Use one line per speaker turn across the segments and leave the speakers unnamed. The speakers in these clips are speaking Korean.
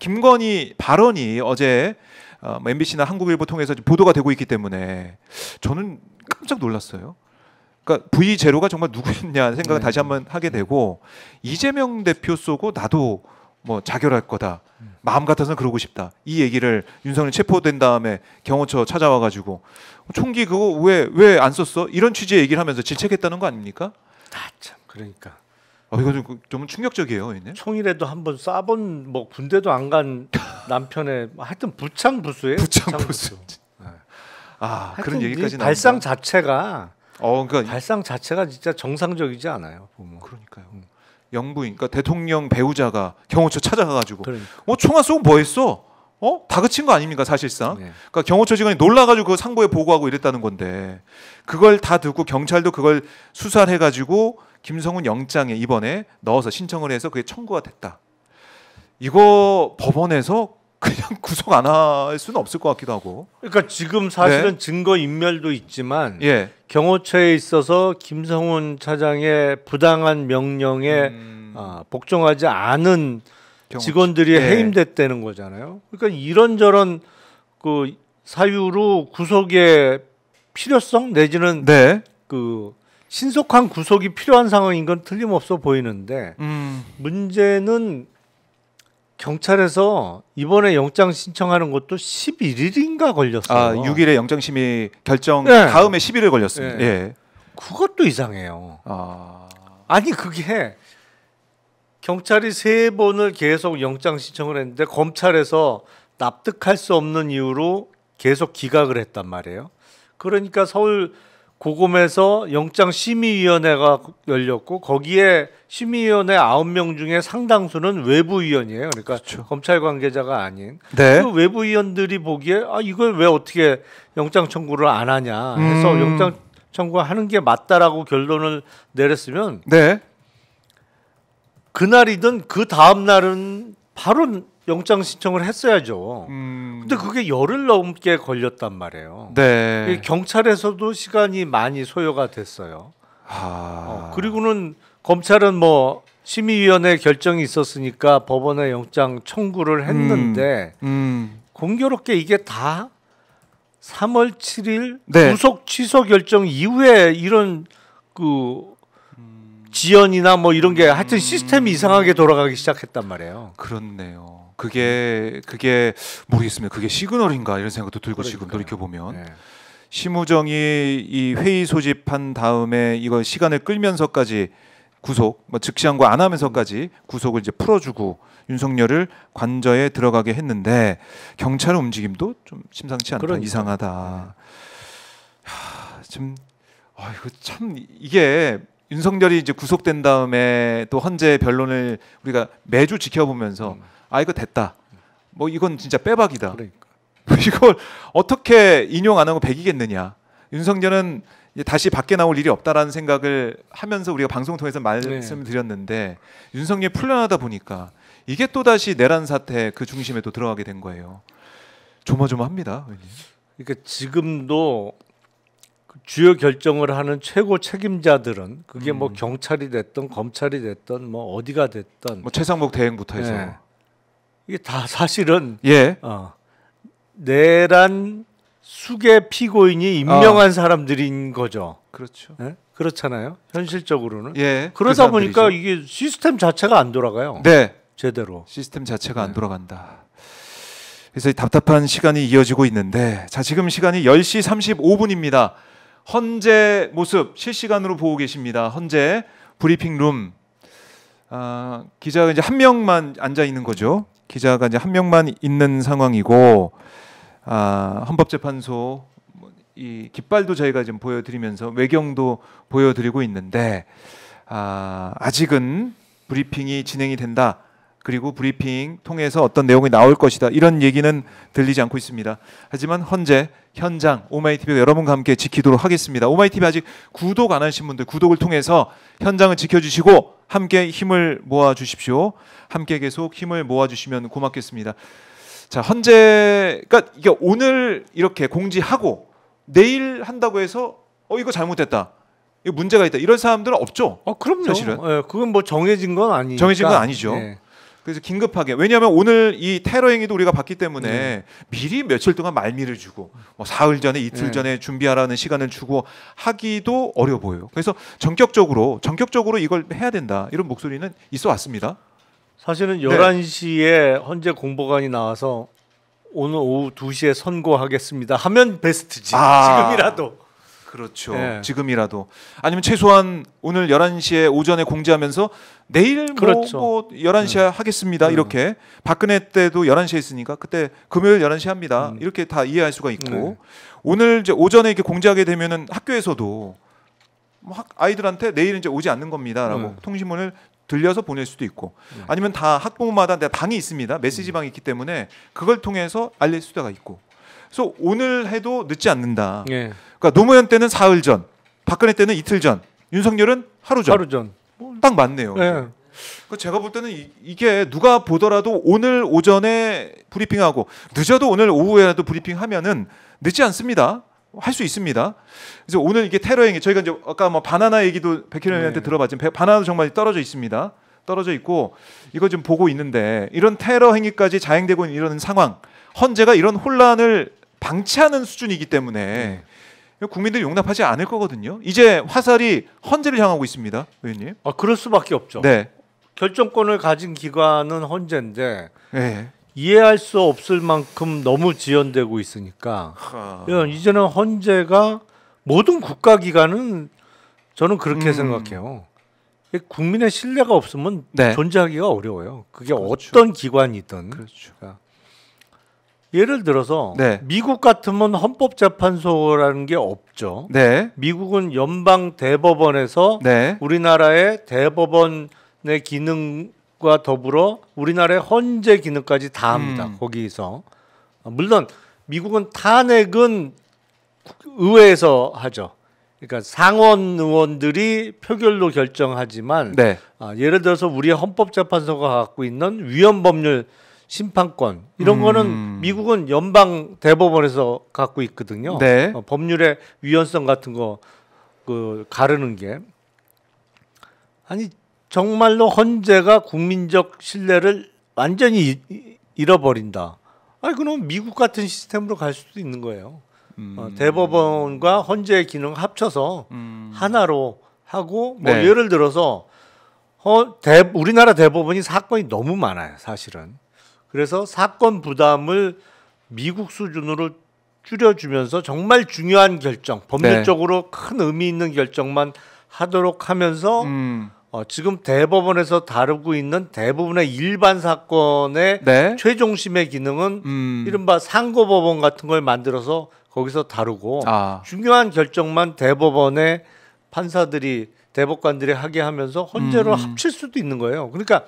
김건희 발언이 어제 MBC나 한국일보 통해서 보도가 되고 있기 때문에 저는 깜짝 놀랐어요. 그러니까 V0가 정말 누구였냐 생각을 다시 한번 하게 되고 이재명 대표 쏘고 나도 뭐 자결할 거다. 마음 같아서는 그러고 싶다. 이 얘기를 윤석열 체포된 다음에 경호처 찾아와가지고 총기 그거 왜 안 썼어? 이런 취지의 얘기를 하면서 질책했다는 거 아닙니까?
참 그러니까.
이거 좀 충격적이에요. 얘는.
총이라도 한번 쏴본 뭐 군대도 안 간 남편의 하여튼 부창부수예요.
부창부수. 그런 얘기까지 나온다.
발상 자체가
그러니까
발상 자체가 진짜 정상적이지 않아요. 보면.
그러니까요. 영부인, 그러니까 대통령 배우자가 경호처 찾아가가지고
그러니까.
총알 쏘고 뭐 했어? 다그친 거 아닙니까 사실상?
네.
그러니까 경호처 직원이 놀라가지고 그 상부에 보고하고 이랬다는 건데 그걸 다 듣고 경찰도 그걸 수사를 해가지고 김성훈 영장에 이번에 넣어서 신청을 해서 그게 청구가 됐다. 이거 법원에서 그냥 구속 안 할 수는 없을 것 같기도 하고.
그러니까 지금 사실은 증거 인멸도 있지만 경호처에 있어서 김성훈 차장의 부당한 명령에 복종하지 않은 직원들이 해임됐다는 거잖아요. 그러니까 이런저런 그 사유로 구속의 필요성 내지는 그 신속한 구속이 필요한 상황인 건 틀림없어 보이는데 문제는 경찰에서 이번에 영장 신청하는 것도 11일인가 걸렸어요.
6일에 영장 심의 결정 다음에 11일 걸렸습니다.
그것도 이상해요. 아니 그게 경찰이 3번을 계속 영장 신청을 했는데 검찰에서 납득할 수 없는 이유로 계속 기각을 했단 말이에요. 그러니까 서울 고검에서 영장심의위원회가 열렸고 거기에 심의위원회 9명 중에 상당수는 외부위원이에요. 그러니까 검찰 관계자가 아닌 그 외부위원들이 보기에 이걸 왜 어떻게 영장 청구를 안 하냐 해서 영장 청구하는 게 맞다라고 결론을 내렸으면 그날이든 그 다음 날은 바로 영장 신청을 했어야죠. 근데 그게 열흘 넘게 걸렸단 말이에요. 경찰에서도 시간이 많이 소요가 됐어요. 그리고는 검찰은 뭐 심의위원회 결정이 있었으니까 법원에 영장 청구를 했는데 공교롭게 이게 다 3월 7일 구속 취소 결정 이후에 이런 그 지연이나 뭐 이런 게 하여튼 시스템이 이상하게 돌아가기 시작했단 말이에요.
그렇네요. 그게 모르겠습니다. 그게 시그널인가 이런 생각도 들고 지금 돌이켜 보면 심우정이 이 회의 소집한 다음에 이걸 시간을 끌면서까지 구속, 뭐 즉시항고 안 하면서까지 구속을 이제 풀어주고 윤석열을 관저에 들어가게 했는데 경찰의 움직임도 좀 심상치 않다, 이상하다. 이거 참 이게. 윤석열이 이제 구속된 다음에 또 헌재 변론을 우리가 매주 지켜보면서 이거 됐다. 뭐 이건 진짜 빼박이다. 이걸 어떻게 인용 안 하고 배기겠느냐. 윤석열은 이제 다시 밖에 나올 일이 없다라는 생각을 하면서 우리가 방송 통해서 말씀을 드렸는데 윤석열이 풀려나다 보니까 이게 또다시 내란 사태 그 중심에 또 들어가게 된 거예요. 조마조마합니다.
그러니까 지금도 주요 결정을 하는 최고 책임자들은 그게 뭐 경찰이 됐든 검찰이 됐든 뭐 어디가 됐든
뭐 최상목 대행부터 해서
이게 다 사실은 내란 수계 피고인이 임명한 사람들인 거죠.
그렇죠.
그렇잖아요. 현실적으로는.
그
그러다 보니까 이게 시스템 자체가 안 돌아가요. 제대로.
시스템 자체가 안 돌아간다. 그래서 답답한 시간이 이어지고 있는데 지금 시간이 10시 35분입니다. 헌재 모습 실시간으로 보고 계십니다. 헌재 브리핑 룸. 기자가 이제 한 명만 앉아 있는 거죠. 기자가 이제 한 명만 있는 상황이고 헌법재판소 이 깃발도 저희가 지금 보여드리면서 외경도 보여드리고 있는데 아직은 브리핑이 진행이 된다. 그리고 브리핑 통해서 어떤 내용이 나올 것이다. 이런 얘기는 들리지 않고 있습니다. 하지만 헌재, 현장, 오마이TV가 여러분과 함께 지키도록 하겠습니다. 오마이TV 아직 구독 안 하신 분들 구독을 통해서 현장을 지켜주시고 함께 힘을 모아주십시오. 함께 계속 힘을 모아주시면 고맙겠습니다. 자, 헌재가 이게 오늘 이렇게 공지하고 내일 한다고 해서 이거 잘못됐다. 이거 문제가 있다. 이런 사람들은 없죠.
그럼요.
사실은.
그건 뭐 정해진 건 아니니까.
정해진 건 아니죠. 그래서 긴급하게 왜냐하면 오늘 이 테러 행위도 우리가 봤기 때문에 미리 며칠 동안 말미를 주고 뭐 사흘 전에 이틀 전에 준비하라는 시간을 주고 하기도 어려 보여요. 그래서 전격적으로 이걸 해야 된다 이런 목소리는 있어 왔습니다.
사실은 11시에 헌재 공보관이 나와서 오늘 오후 2시에 선고하겠습니다 하면 베스트지. 지금이라도.
그렇죠. 지금이라도 아니면 최소한 오늘 11시에 오전에 공지하면서 내일
그렇죠.
뭐 11시에 하겠습니다. 이렇게 박근혜 때도 11시에 했으니까 그때 금요일 11시 합니다. 이렇게 다 이해할 수가 있고 오늘 이제 오전에 이렇게 공지하게 되면은 학교에서도 뭐 아이들한테 내일 이제 오지 않는 겁니다라고 통신문을 들려서 보낼 수도 있고 아니면 다 학부모마다 방이 있습니다. 메시지방이 있기 때문에 그걸 통해서 알릴 수가 있고 그래서 오늘 해도 늦지 않는다. 그러니까 노무현 때는 사흘 전, 박근혜 때는 이틀 전, 윤석열은 하루 전. 딱 맞네요. 그러니까 제가 볼 때는 이게 누가 보더라도 오늘 오전에 브리핑하고 늦어도 오늘 오후에라도 브리핑하면은 늦지 않습니다. 할 수 있습니다. 그래서 오늘 이게 테러 행위 저희가 이제 아까 뭐 바나나 얘기도 백현현한테 들어봤지만 바나나도 정말 떨어져 있습니다. 떨어져 있고 이거 좀 보고 있는데 이런 테러 행위까지 자행되고 있는 이런 상황, 헌재가 이런 혼란을 방치하는 수준이기 때문에 국민들이 용납하지 않을 거거든요. 이제 화살이 헌재를 향하고 있습니다, 의원님.
그럴 수밖에 없죠.
네.
결정권을 가진 기관은 헌재인데 이해할 수 없을 만큼 너무 지연되고 있으니까 이제는 헌재가 모든 국가기관은 저는 그렇게 생각해요. 국민의 신뢰가 없으면 존재하기가 어려워요. 그게 어떤 기관이든. 그러니까 예를 들어서 미국 같으면 헌법재판소라는 게 없죠. 미국은 연방 대법원에서 우리나라의 대법원의 기능과 더불어 우리나라의 헌재 기능까지 다 합니다. 거기서 물론 미국은 탄핵은 의회에서 하죠. 그러니까 상원 의원들이 표결로 결정하지만 예를 들어서 우리 헌법재판소가 갖고 있는 위헌법률 심판권 이런 거는 미국은 연방 대법원에서 갖고 있거든요. 법률의 위헌성 같은 거 가르는 게 아니 정말로 헌재가 국민적 신뢰를 완전히 잃어버린다. 아니 그럼 미국 같은 시스템으로 갈 수도 있는 거예요. 대법원과 헌재의 기능 합쳐서 하나로 하고 뭐 예를 들어서 우리나라 대법원이 사건이 너무 많아요, 사실은. 그래서 사건 부담을 미국 수준으로 줄여주면서 정말 중요한 결정, 법률적으로 큰 의미 있는 결정만 하도록 하면서 지금 대법원에서 다루고 있는 대부분의 일반 사건의 최종심의 기능은 이른바 상고법원 같은 걸 만들어서 거기서 다루고 중요한 결정만 대법원의 판사들이 대법관들이 하게 하면서 헌재로 합칠 수도 있는 거예요. 그러니까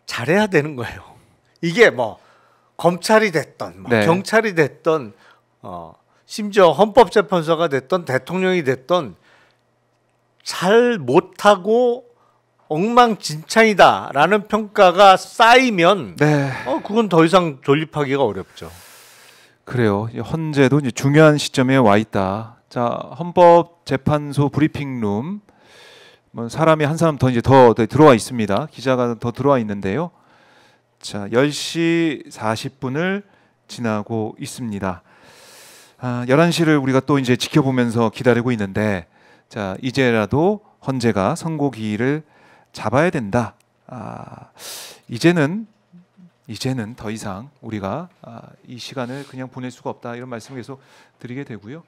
잘해야 되는 거예요. 이게 뭐 검찰이 됐던 경찰이 됐던 심지어 헌법재판소가 됐던 대통령이 됐던 잘 못하고 엉망진창이다라는 평가가 쌓이면 그건 더 이상 존립하기가 어렵죠.
그래요. 헌재도 이제 중요한 시점에 와 있다. 자, 헌법재판소 브리핑룸 뭐 사람이 한 사람 더 이제 더 들어와 있습니다. 기자가 더 들어와 있는데요. 자, 10시 40분을 지나고 있습니다. 11시를 우리가 또 이제 지켜보면서 기다리고 있는데 자, 이제라도 헌재가 선고기일을 잡아야 된다. 이제는 더 이상 우리가 이 시간을 그냥 보낼 수가 없다. 이런 말씀을 계속 드리게 되고요.